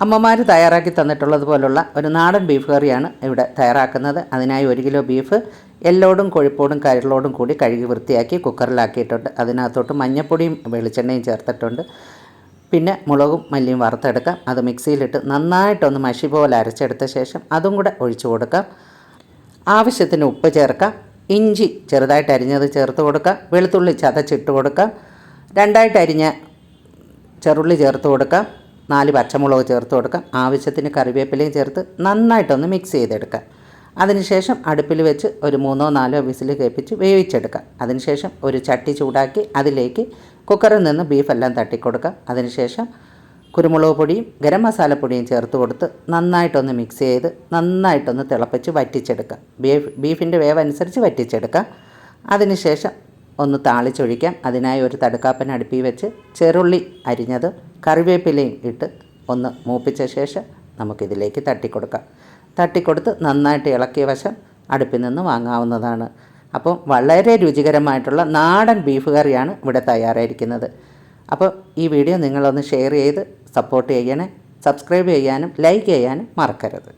അമ്മമാർ തയ്യാറാക്കി തന്നിട്ടുള്ളതുപോലുള്ള ഒരു നാടൻ ബീഫ് കറിയാണ് ഇവിടെ തയ്യാറാക്കുന്നത്. അതിനായി 1 കിലോ ബീഫ് എല്ലോടും കൊഴുപ്പോടും കരളോടും കൂടി കഴുകി വൃത്തിയാക്കി കുക്കറിലാക്കിയിട്ടുണ്ട്. അതിനകത്തോട്ട് മഞ്ഞൾപ്പൊടിയും വെളിച്ചെണ്ണയും ചേർത്തിട്ടുണ്ട്. പിന്നെ മുളകും മല്ലിയും വറുത്തെടുക്കാം. അത് മിക്സിയിലിട്ട് നന്നായിട്ടൊന്ന് മഷി പോലെ അരച്ചെടുത്ത ശേഷം അതും കൂടെ ഒഴിച്ചു കൊടുക്കാം. ആവശ്യത്തിന് ഉപ്പ് ചേർക്കാം. ഇഞ്ചി ചെറുതായിട്ട് അരിഞ്ഞത് ചേർത്ത് കൊടുക്കാം. വെളുത്തുള്ളി ചതച്ചിട്ട് കൊടുക്കാം. 2ആയിട്ട് അരിഞ്ഞ ചെറുള്ളി ചേർത്ത് കൊടുക്കാം. 4 പച്ചമുളക് ചേർത്ത് കൊടുക്കാം. ആവശ്യത്തിന് കറിവേപ്പിലയും ചേർത്ത് നന്നായിട്ടൊന്ന് മിക്സ് ചെയ്തെടുക്കാം. അതിനുശേഷം അടുപ്പിൽ വെച്ച് ഒരു 3-4 വിസിൽ കേൾപ്പിച്ച് വേവിച്ചെടുക്കാം. അതിനുശേഷം ഒരു ചട്ടി ചൂടാക്കി അതിലേക്ക് കുക്കറിൽ നിന്ന് ബീഫെല്ലാം തട്ടിക്കൊടുക്കാം. അതിനുശേഷം കുരുമുളക് പൊടിയും ഗരം മസാലപ്പൊടിയും ചേർത്ത് കൊടുത്ത് നന്നായിട്ടൊന്ന് മിക്സ് ചെയ്ത് നന്നായിട്ടൊന്ന് തിളപ്പിച്ച് വറ്റിച്ചെടുക്കാം. ബീഫിൻ്റെ വേവ് അനുസരിച്ച് വറ്റിച്ചെടുക്കാം. അതിനുശേഷം ഒന്ന് താളിച്ചൊഴിക്കാം. അതിനായി ഒരു തടുക്കാപ്പൻ അടുപ്പിൽ വെച്ച് ചെറുള്ളി അരിഞ്ഞതും കറിവേപ്പിലയും ഇട്ട് ഒന്ന് മൂപ്പിച്ച ശേഷം നമുക്കിതിലേക്ക് തട്ടിക്കൊടുത്ത് നന്നായിട്ട് ഇളക്കിയ വശം അടുപ്പിൽ നിന്ന് വാങ്ങാവുന്നതാണ്. അപ്പോൾ വളരെ രുചികരമായിട്ടുള്ള നാടൻ ബീഫ് കറിയാണ് ഇവിടെ തയ്യാറായിരിക്കുന്നത്. അപ്പോൾ ഈ വീഡിയോ നിങ്ങളൊന്ന് ഷെയർ ചെയ്ത് സപ്പോർട്ട് ചെയ്യണേ. സബ്സ്ക്രൈബ് ചെയ്യാനും ലൈക്ക് ചെയ്യാനും മറക്കരുത്.